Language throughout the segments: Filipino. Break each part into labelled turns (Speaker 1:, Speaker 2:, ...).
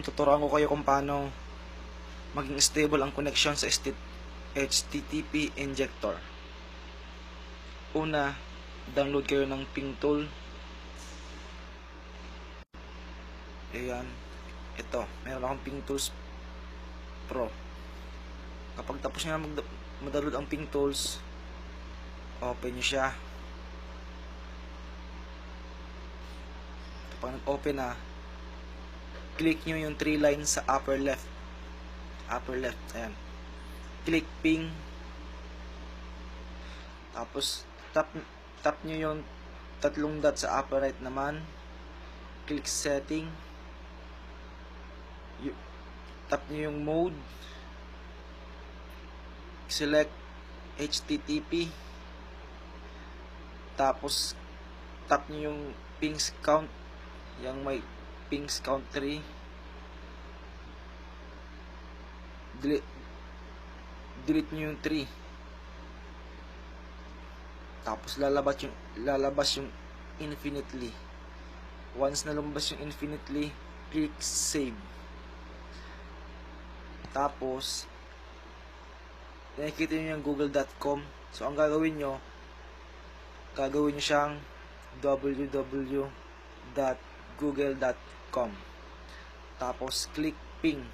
Speaker 1: tuturuan ko kayo kung paano maging stable ang connection sa HTTP injector. Una, download kayo ng ping tool. Ayan, ito, meron akong ping tools pro. Kapag tapos nyo na mag-download ang ping tools, open nyo siya. Kapag nag-open na, click nyo yung 3 lines sa upper left. Ayan. Click ping. Tapos tap nyo yung 3 dot sa upper right naman. Click setting. Tap nyo yung mode. Select HTTP. Tapos tap nyo yung pings count. Yung may pings count 3. Delete nyo yung 3. Tapos lalabas yung infinitely. Once na lumabas yung infinitely, click save. Tapos nakikita nyo yung google.com. So ang gagawin nyo siyang www.google.com. Tapos click ping.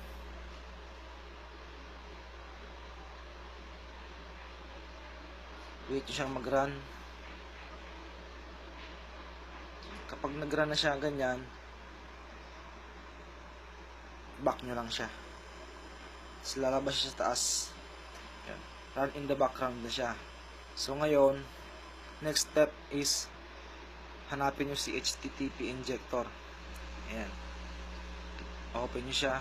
Speaker 1: Wait nyo siyang mag-run. Kapag nag-run na siya ganyan, back nyo lang siya. Tapos lalabas siya sa taas. Yan. Run in the background na siya. So ngayon, next step is hanapin nyo si HTTP injector. Ayan. Open nyo siya.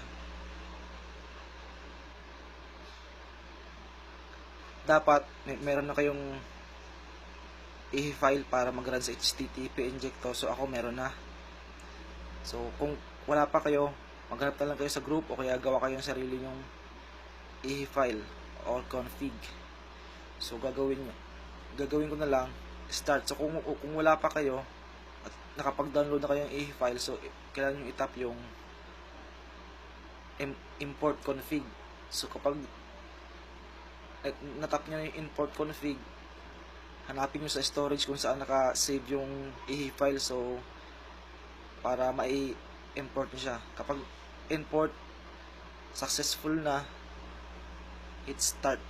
Speaker 1: Dapat meron na kayong i-file para mag-run sa HTTP injector. So ako meron na. So kung wala pa kayo, maghanap na lang kayo sa group o kaya gawa kayong sarili nyong i-file or config. So gagawin ko na lang start. So kung wala pa kayo at nakapag-download na kayong i-file, so kailangan nyo i-tap yung import config. So kapag natap nyo yung import config, hanapin nyo sa storage kung saan naka-save yung i-file, so para mai-import nyo siya. Kapag import successful na, hit start.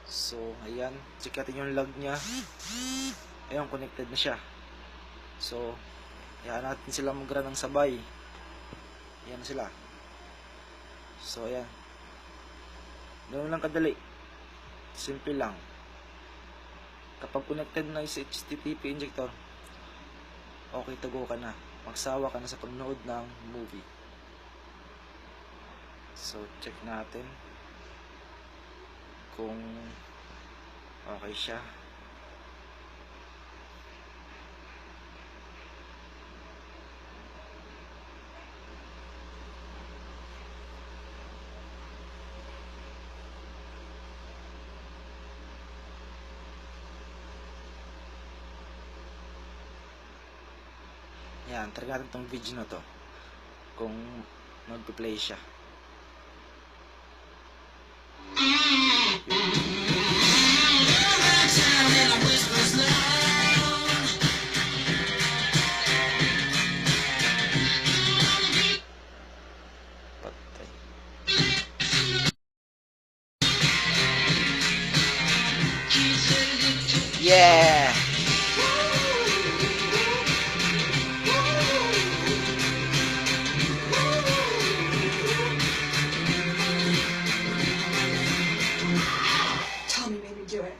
Speaker 1: So ayan, check natin yung log nya. Ayan, connected na siya. So ayan, natin sila mag-run ng sabay. Ayan sila. So ayan, ganoon lang kadali, simple lang. Kapag connected na sa HTTP injector, okay to go ka na, magsawa ka na sa panonood ng movie. So check natin kung okay siya. Yan, try natin tong video na to kung mag-play siya. Patay. Yeah!
Speaker 2: Tell me, maybe do it.